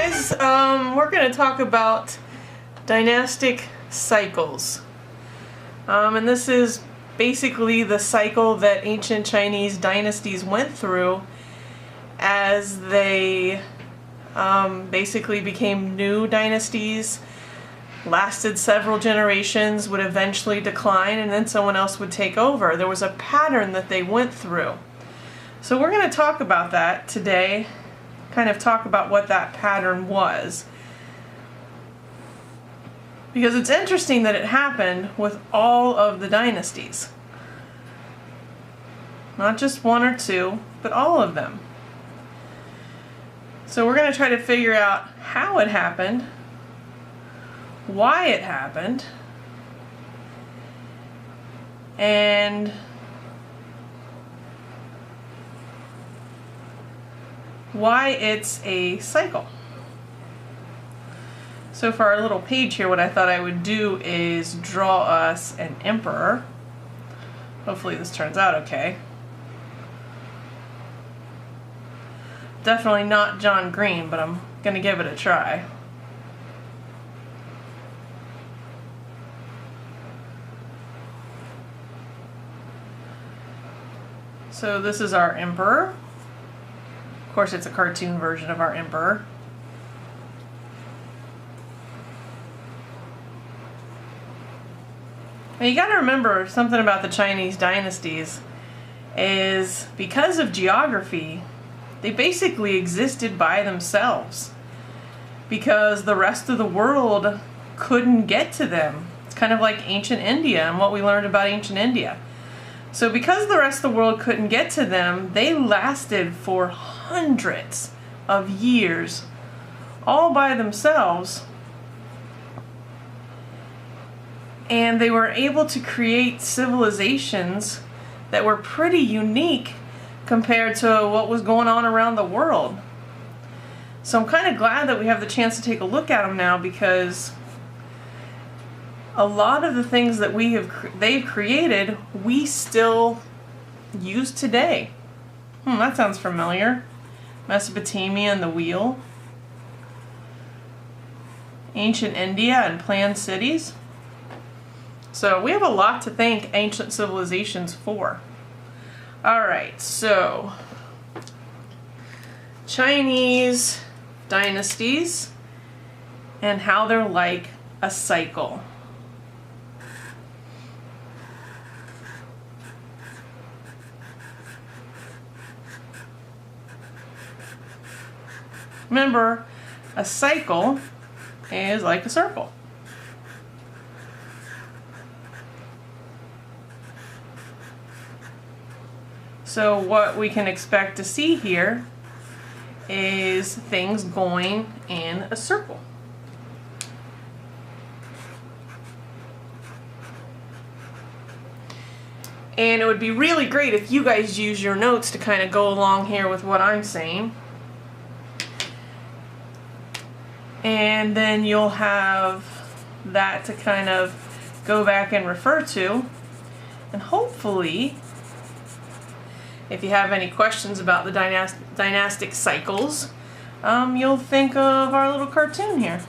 guys, we're going to talk about dynastic cycles. And this is basically the cycle that ancient Chinese dynasties went through as they basically became new dynasties, lasted several generations, would eventually decline, and then someone else would take over. There was a pattern that they went through. So we're going to talk about that today, kind of talk about what that pattern was. Because it's interesting that it happened with all of the dynasties. Not just one or two, but all of them. So we're going to try to figure out how it happened, why it happened, and why it's a cycle. So for our little page here, what I thought I would do is draw us an emperor. Hopefully this turns out okay. Definitely not John Green, but I'm going to give it a try. So this is our emperor. Of course, it's a cartoon version of our emperor. Now you got to remember something about the Chinese dynasties is because of geography, they basically existed by themselves because the rest of the world couldn't get to them. It's kind of like ancient India and what we learned about ancient India. So because the rest of the world couldn't get to them, they lasted for hundreds of years all by themselves, and they were able to create civilizations that were pretty unique compared to what was going on around the world. So I'm kind of glad that we have the chance to take a look at them now, because a lot of the things that they've created, we still use today. That sounds familiar. Mesopotamia and the wheel. Ancient India and planned cities. So we have a lot to thank ancient civilizations for. Alright, so Chinese dynasties and how they're like a cycle. Remember, a cycle is like a circle. So what we can expect to see here is things going in a circle. And it would be really great if you guys use your notes to kind of go along here with what I'm saying. And then you'll have that to kind of go back and refer to. And hopefully, if you have any questions about the dynastic cycles, you'll think of our little cartoon here.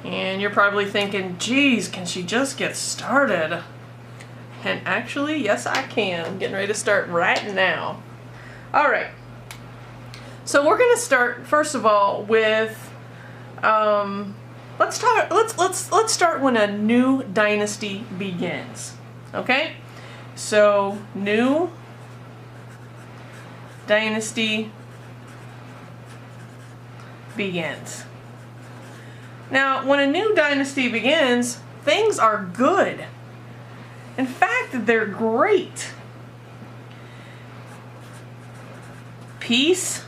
And you're probably thinking, geez, can she just get started? And actually, yes I can. I'm getting ready to start right now. Alright, so we're going to start first of all with let's start when a new dynasty begins. Okay? So new dynasty begins. Now, when a new dynasty begins, things are good. In fact, they're great. Peace,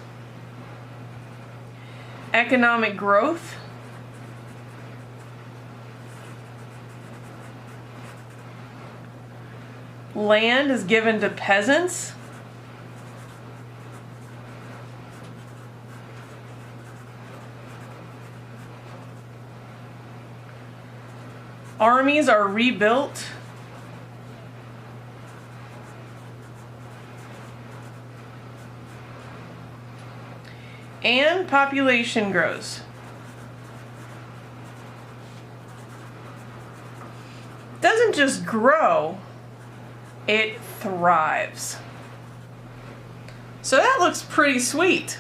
economic growth, land is given to peasants, Armies are rebuilt. And population grows. Doesn't just grow, it thrives. So that looks pretty sweet.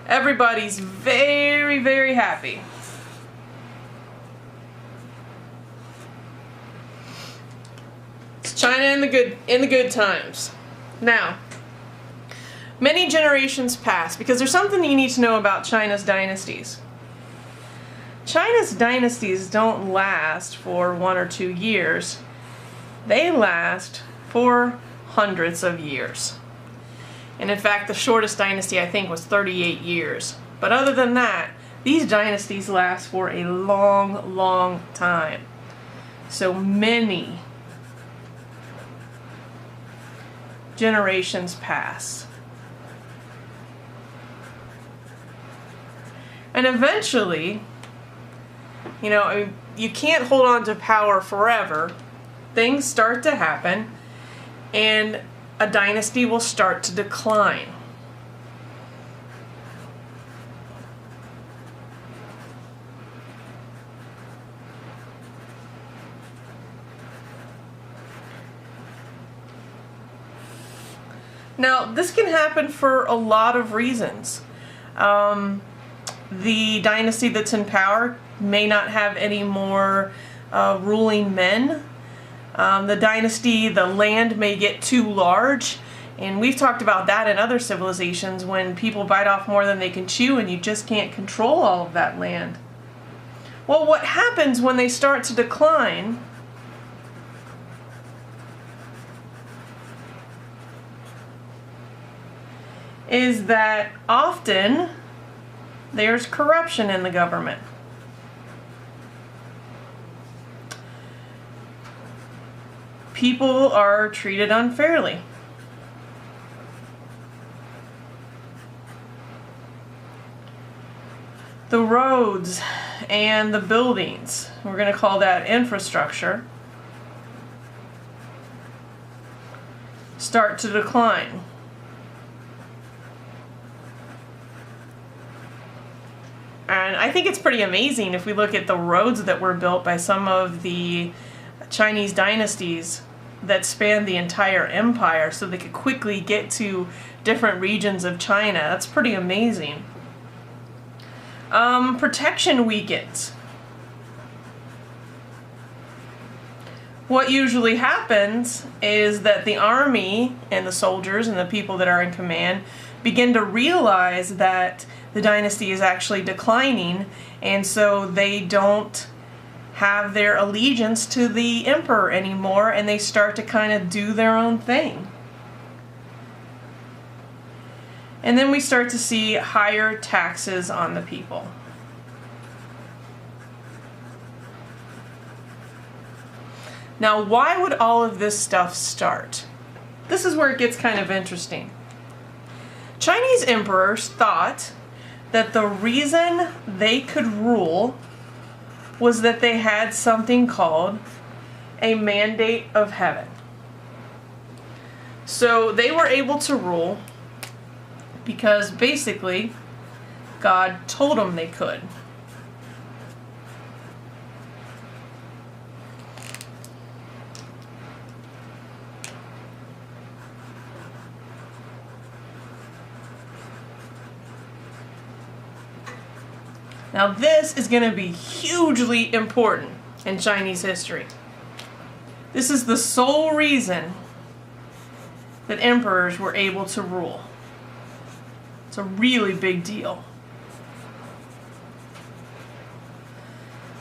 Everybody's very, very happy. It's China in the good times. Now, many generations pass because there's something you need to know about China's dynasties. China's dynasties don't last for 1 or 2 years. They last for hundreds of years. And in fact, the shortest dynasty I think was 38 years. But other than that, these dynasties last for a long, long time. So many generations pass. And eventually, you can't hold on to power forever. Things start to happen, and a dynasty will start to decline. Now, this can happen for a lot of reasons. The dynasty that's in power may not have any more ruling men. The dynasty, the land may get too large, and we've talked about that in other civilizations when people bite off more than they can chew and you just can't control all of that land. Well, what happens when they start to decline is that often there's corruption in the government. People are treated unfairly. The roads and the buildings, we're going to call that infrastructure, start to decline. And I think it's pretty amazing if we look at the roads that were built by some of the Chinese dynasties that spanned the entire empire so they could quickly get to different regions of China. That's pretty amazing. Protection weakens. What usually happens is that the army and the soldiers and the people that are in command begin to realize that the dynasty is actually declining, and so they don't have their allegiance to the emperor anymore, and they start to kind of do their own thing. And then we start to see higher taxes on the people. Now, why would all of this stuff start? This is where it gets kind of interesting. Chinese emperors thought that the reason they could rule was that they had something called a mandate of heaven. So they were able to rule because basically God told them they could. Now this is going to be hugely important in Chinese history. This is the sole reason that emperors were able to rule. It's a really big deal.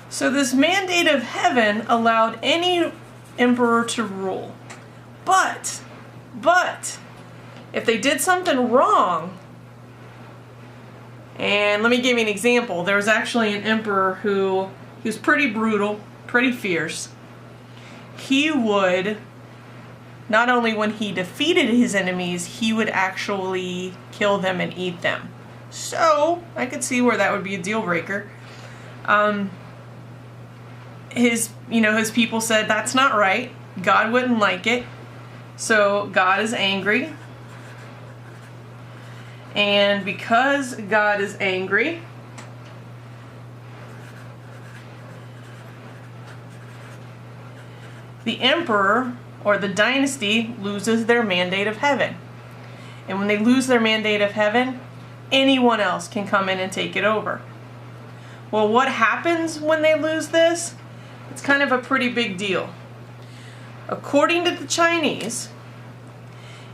So this mandate of heaven allowed any emperor to rule. But, if they did something wrong, and let me give you an example. There was actually an emperor he was pretty brutal, pretty fierce. He would, not only when he defeated his enemies, he would actually kill them and eat them. So, I could see where that would be a deal breaker. his people said that's not right. God wouldn't like it. So God is angry. And because God is angry, the emperor or the dynasty loses their mandate of heaven. And when they lose their mandate of heaven, anyone else can come in and take it over. Well, what happens when they lose this? It's kind of a pretty big deal. According to the Chinese,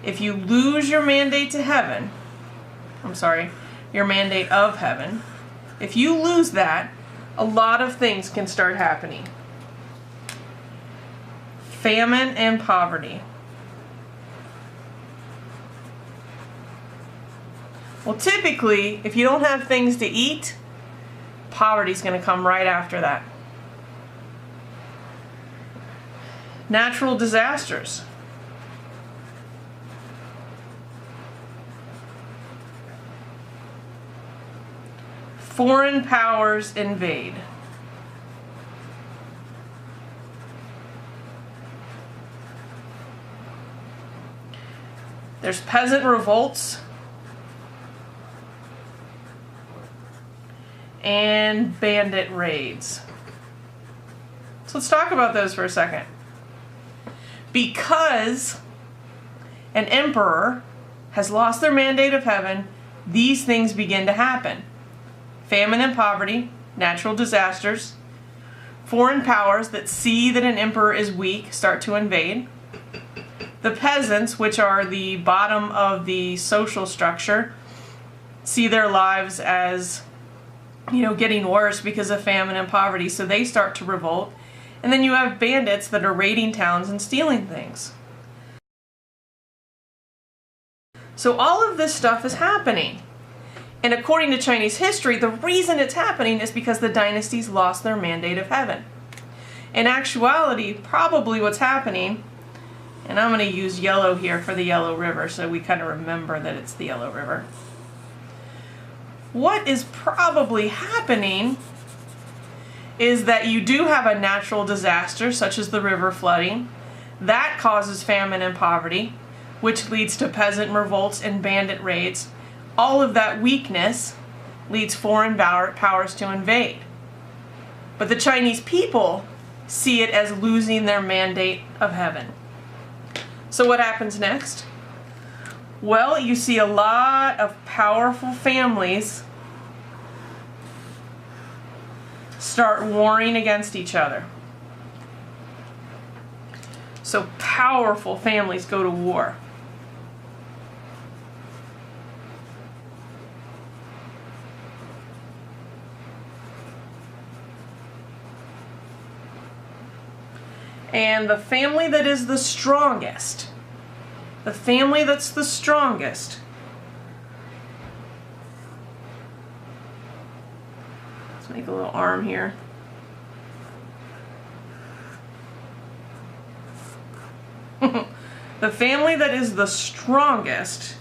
if you lose your mandate to heaven, your mandate of heaven, if you lose that, a lot of things can start happening. Famine and poverty. Well, typically, if you don't have things to eat, poverty's going to come right after that. Natural disasters. Foreign powers invade. There's peasant revolts and bandit raids. So let's talk about those for a second. Because an emperor has lost their mandate of heaven, these things begin to happen. Famine and poverty, natural disasters, foreign powers that see that an emperor is weak start to invade. The peasants, which are the bottom of the social structure, see their lives as, getting worse because of famine and poverty, so they start to revolt. And then you have bandits that are raiding towns and stealing things. So all of this stuff is happening. And according to Chinese history, the reason it's happening is because the dynasties lost their mandate of heaven. In actuality, probably what's happening, and I'm going to use yellow here for the Yellow River so we kind of remember that it's the Yellow River. What is probably happening is that you do have a natural disaster such as the river flooding. That causes famine and poverty, which leads to peasant revolts and bandit raids. All of that weakness leads foreign powers to invade. But the Chinese people see it as losing their mandate of heaven. So what happens next? Well, you see a lot of powerful families start warring against each other. So powerful families go to war. And the family that is the strongest, let's make a little arm here. The family that is the strongest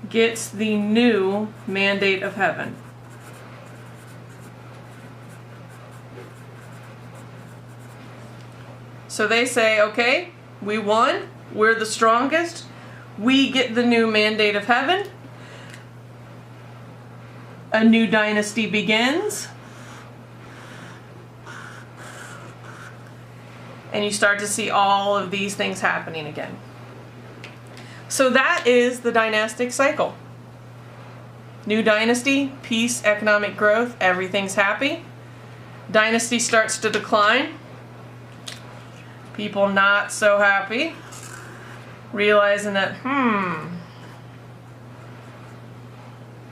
gets the new mandate of heaven. So they say, okay, we won, we're the strongest, we get the new mandate of heaven, a new dynasty begins, and you start to see all of these things happening again. So that is the dynastic cycle. New dynasty, peace, economic growth, everything's happy. Dynasty starts to decline. People not so happy. Realizing that,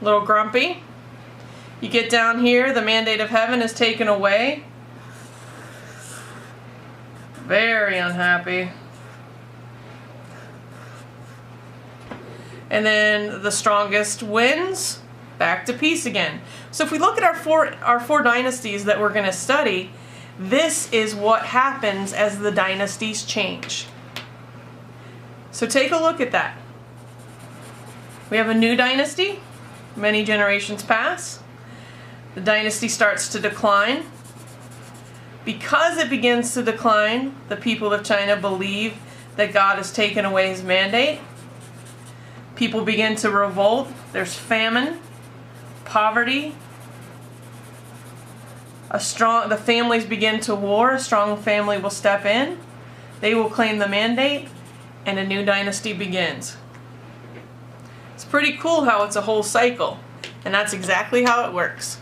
little grumpy. You get down here, the mandate of heaven is taken away. Very unhappy. And then the strongest wins, back to peace again. So if we look at our four dynasties that we're going to study, this is what happens as the dynasties change. So take a look at that. We have a new dynasty, Many generations pass. The dynasty starts to decline. Because it begins to decline, the people of China believe that God has taken away his mandate. People begin to revolt. There's famine, poverty. The families begin to war. A strong family will step in. They will claim the mandate, and a new dynasty begins. It's pretty cool how it's a whole cycle, and that's exactly how it works.